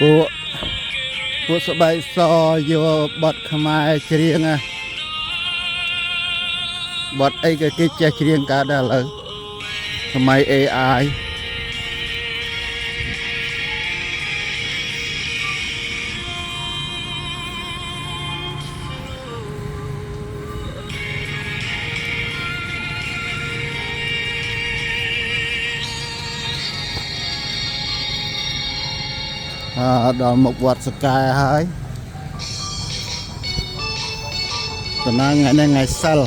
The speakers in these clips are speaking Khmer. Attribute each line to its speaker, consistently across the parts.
Speaker 1: ពួកសបាយសយកបត់ខ្មែរច្រៀងបត់អីក៏គេចេះច្រៀងកើតដែរឥឡូវសម័យ AI ដល់មុខវត្តសកែហើយដំណើរថ្ងៃនេះថ្ងៃសិល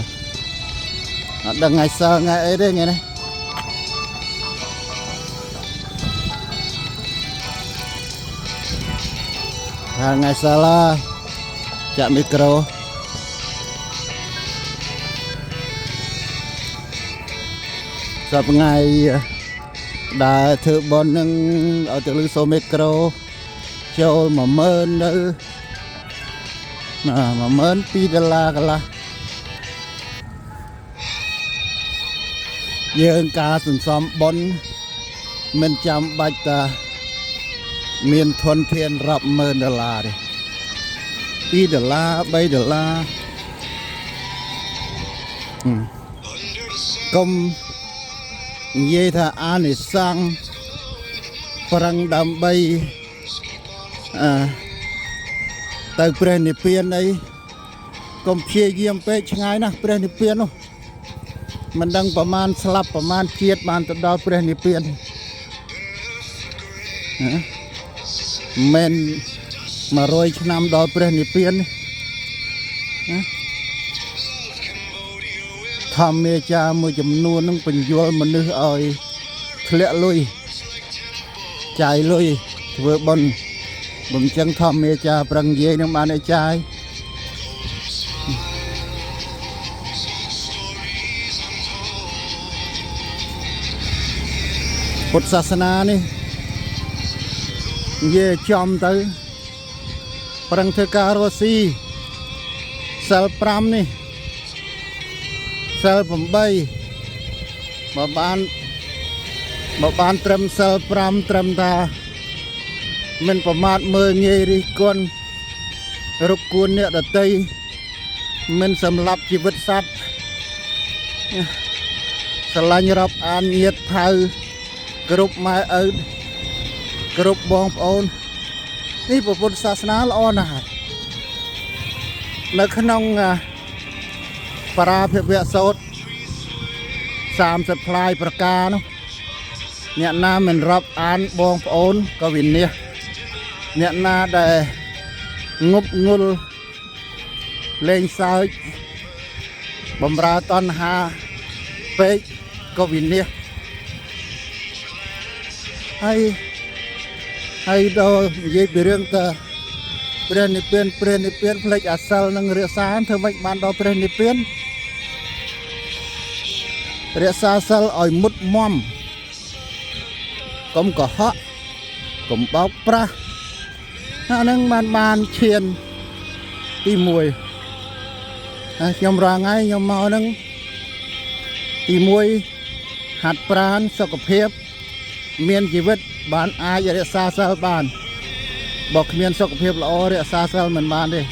Speaker 1: អត់ដឹងថ្ងៃសិលថ្ងៃអីទេថ្ងៃនេះថ្ងៃសិលចាក់មីក្រូសប្តាហ៍ថ្ងៃដែលធ្វើបននឹងឲ្យទៅលឺសូមីក្រូចូល10000នៅ$1200000កន្លះយើងការសន្សំបនមិនចាំបាច់តាមានធនធានរាប់$10000ទេ$2 $3កុំនិយាយថាអានិសង្ឃប្រឹងដើម្បីទៅព្រះនិព្វានអីកុំព្យាយាមពេកឆ្ងាយណាស់ព្រះនិព្វាននោះមិនដឹងប្រមាណស្លាប់ប្រមាណជាតិបានទៅដល់ព្រះនិព្វានមិន100ឆ្នាំដល់ព្រះនិព្វានធម្មមេចាមួយចំនួននឹងបញ្យល់មនុស្សឲ្យធ្លាក់លុយចាយលុយធ្វើបុណ្យបំចឹងធម្មមេចាប្រឹងនិយាយនឹងបានឲ្យចាយពុទ្ធសាសនានេះនិយាយចំទៅប្រឹងធ្វើការរស់ស៊ីសិល5នេះសិល8បើបានត្រឹមសិល5ត្រឹមថាមិនប្រមាថមើលងាយរិះគន់រកគួនអ្នកដតីមិនសម្លាប់ជីវិតសត្វស្រឡាញ់រាប់អានញាតិថៅគ្រប់ម៉ែឪគ្រប់បងប្អូននេះពុទ្ធសាសនាល្អណាស់នៅក្នុងបរាភិវៈសូត្រ30ផ្លាយប្រការនោះអ្នកណាមិនរាប់អានបងប្អូនក៏វិនិច្ឆ័យអ្នកណាដែលងប់ងល់លេងសើចបំរើតណ្ហាពេកក៏វិនិច្ឆ័យហើយដល់និយាយពីរឿងតើព្រះនិព្វានផ្លេចអាសិលនឹងរក្សាធ្វើម៉េចបានដល់ព្រះនិព្វានរក្សាសិលឲ្យមុតមមកុំកុហកកុំបោកប្រាស់អានឹងបានឈានទី1ហើយខ្ញុំរាល់ថ្ងៃខ្ញុំមកនឹងទី1ហាត់ប្រាណសុខភាពមានជីវិតបានអាចរក្សាសិលបានបើគ្មានសុខភាពល្អរក្សាសិលមិនបានទេ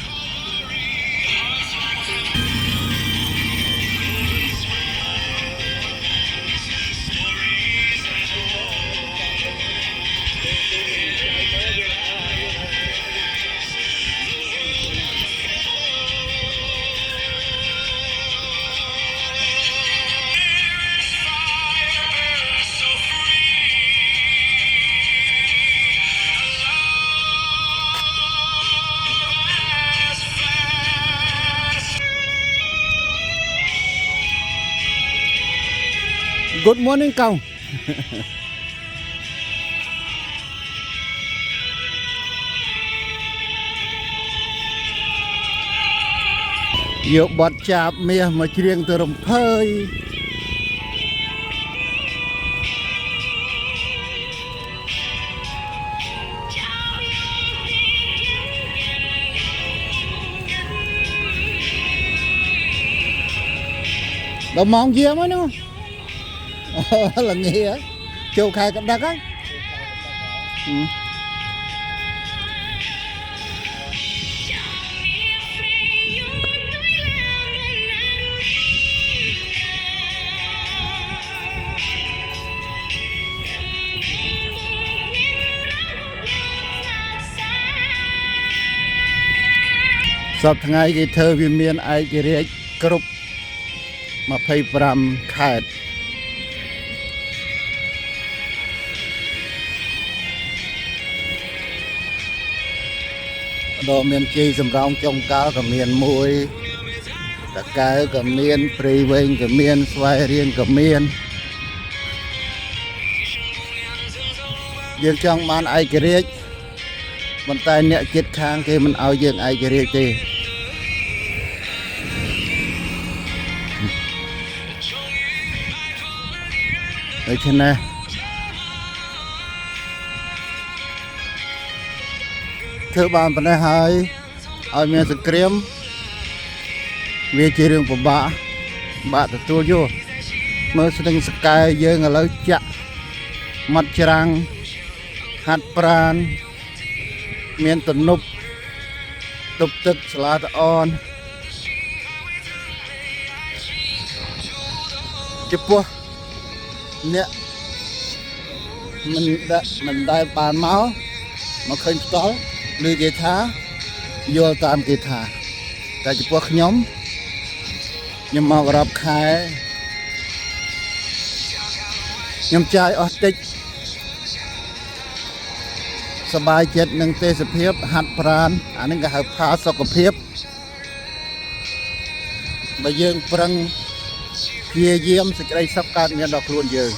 Speaker 1: Good morning កៅយកបត់ចាបមាសមកច្រៀងទៅរំភើយដល់ម៉ោងយាមហើយនោះល្ងាចូលខែកដឹកហើយ សពថ្ងៃគេធ្វើវាមានឯករាជ្យគ្រប់25ខេត្តដល់មានជ័យសម្រងចុងកាលក៏មានមួយតកែវក៏មានព្រៃវែងក៏មានស្វាយរៀងក៏មានយើងចង់បានឯករាជ្យប៉ុន្តែអ្នកជិតខាងគេមិនឲ្យយើងឯករាជ្យទេដូច្នេះធ្វើបានប៉ុណ្ណេះហើយឲ្យមានសង្គ្រាមវាជារឿងពិបាកទទួលយកមើលស្ទឹងសកែយើងឥឡូវចាក់មាត់ច្រាំងហាត់ប្រានមានទំនប់ទប់ទឹកស្លាតអនចំពោះអ្នកមិនដែលបានមកឃើញផ្ទាល់ឬគេថាយល់តាមគេថាតែចំពោះខ្ញុំមករាប់ខែខ្ញុំចាយអស់តិចសบายចិត្តនឹងទេសភាពហាត់ប្រាណអានឹងគេហៅផាសុខភាពបើយើងប្រឹងព្យាយាមសេចក្តីសុខកើតមានដល់ខ្លួនយើង